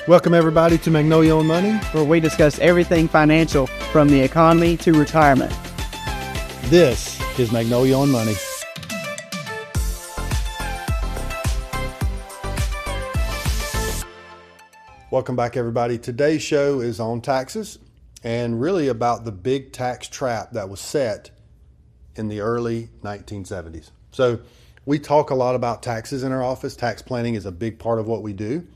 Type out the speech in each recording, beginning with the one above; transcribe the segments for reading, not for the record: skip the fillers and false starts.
Welcome everybody to Magnolia on Money, where we discuss everything financial from the economy to retirement. This is Magnolia on Money. Welcome back everybody. Today's show is on taxes and really about the big tax trap that was set in the early 1970s. So we talk a lot about taxes in our office. Tax planning is a big part of what we do.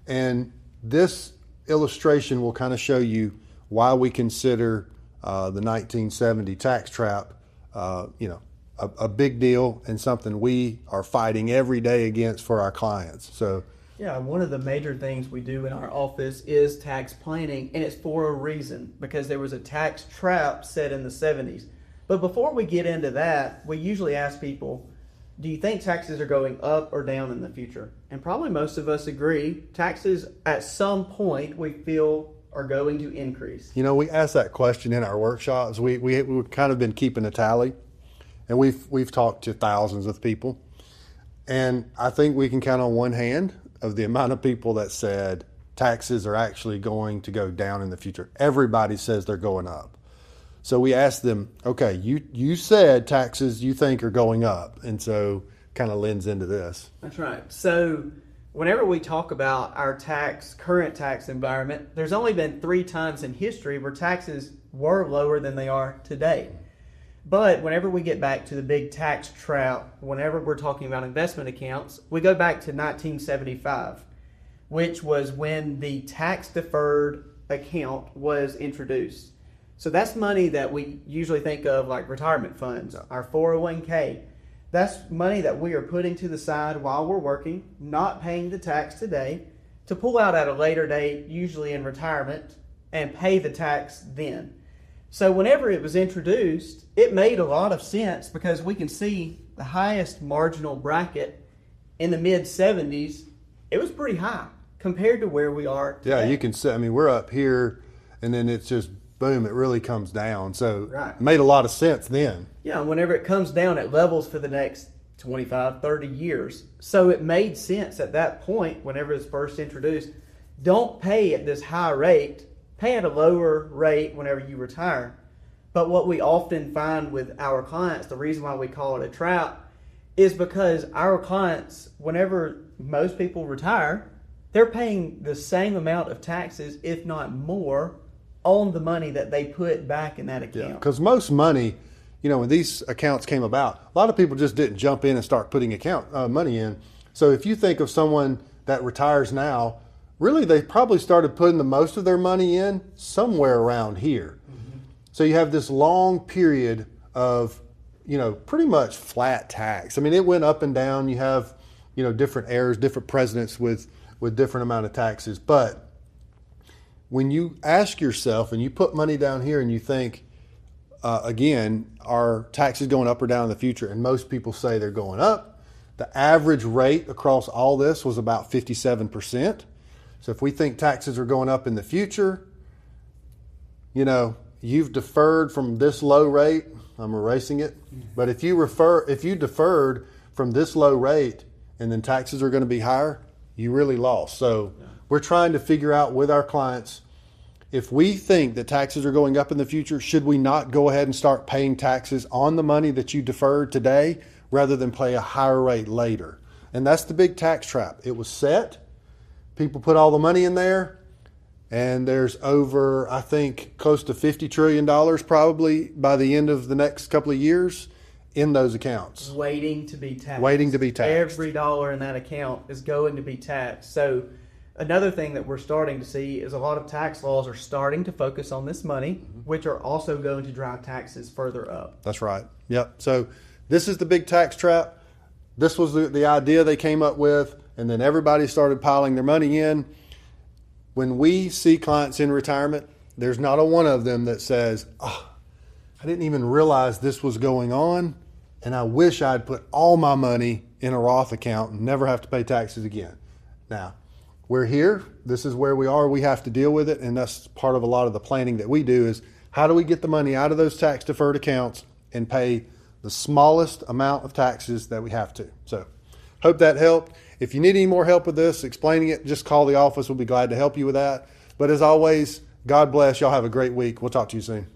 And this illustration will kind of show you why we consider the 1970 tax trap, a big deal and something we are fighting every day against for our clients. So, yeah, one of the major things we do in our office is tax planning, and it's for a reason, because there was a tax trap set in the 70s. But before we get into that, we usually ask people, do you think taxes are going up or down in the future? And probably most of us agree, taxes at some point we feel are going to increase. You know, we ask that question in our workshops. We've kind of been keeping a tally, and we've talked to thousands of people. And I think we can count on one hand of the amount of people that said taxes are actually going to go down in the future. Everybody says they're going up. So we asked them, okay, you said taxes you think are going up, and so kind of lends into this. That's right. So whenever we talk about our current tax environment, there's only been 3 times in history where taxes were lower than they are today. But whenever we get back to the big tax trap, whenever we're talking about investment accounts, we go back to 1975, which was when the tax-deferred account was introduced. So that's money that we usually think of like retirement funds, our 401k. That's money that we are putting to the side while we're working, not paying the tax today, to pull out at a later date, usually in retirement, and pay the tax then. So whenever it was introduced, it made a lot of sense because we can see the highest marginal bracket in the mid-70s, it was pretty high compared to where we are today. Yeah, you can see, we're up here, and then it's just boom, it really comes down. So right. It made a lot of sense then. Yeah, whenever it comes down, it levels for the next 25, 30 years. So it made sense at that point, whenever it was first introduced, don't pay at this high rate, pay at a lower rate whenever you retire. But what we often find with our clients, the reason why we call it a trap, is because our clients, whenever most people retire, they're paying the same amount of taxes, if not more, on the money that they put back in that account. Because most money, when these accounts came about, a lot of people just didn't jump in and start putting money in. So if you think of someone that retires now, really they probably started putting the most of their money in somewhere around here. Mm-hmm. So you have this long period of, pretty much flat tax. It went up and down. You have, different eras, different presidents with different amount of taxes. But when you ask yourself and you put money down here and you think, again, are taxes going up or down in the future? And most people say they're going up. The average rate across all this was about 57%. So if we think taxes are going up in the future, you've deferred from this low rate. I'm erasing it. But if you deferred from this low rate and then taxes are going to be higher, you really lost. So we're trying to figure out with our clients, if we think that taxes are going up in the future, should we not go ahead and start paying taxes on the money that you deferred today rather than pay a higher rate later? And that's the big tax trap. It was set. People put all the money in there, and there's over, I think, close to $50 trillion probably by the end of the next couple of years in those accounts. Waiting to be taxed. Waiting to be taxed. Every dollar in that account is going to be taxed. So another thing that we're starting to see is a lot of tax laws are starting to focus on this money, which are also going to drive taxes further up. That's right. Yep. So this is the big tax trap. This was the idea they came up with, and then everybody started piling their money in. When we see clients in retirement, there's not a one of them that says, I didn't even realize this was going on, and I wish I'd put all my money in a Roth account and never have to pay taxes again. Now, we're here. This is where we are. We have to deal with it, and that's part of a lot of the planning that we do is how do we get the money out of those tax-deferred accounts and pay the smallest amount of taxes that we have to. So Hope that helped. If you need any more help with this, explaining it, just call the office. We'll be glad to help you with that. But as always, God bless. Y'all have a great week. We'll talk to you soon.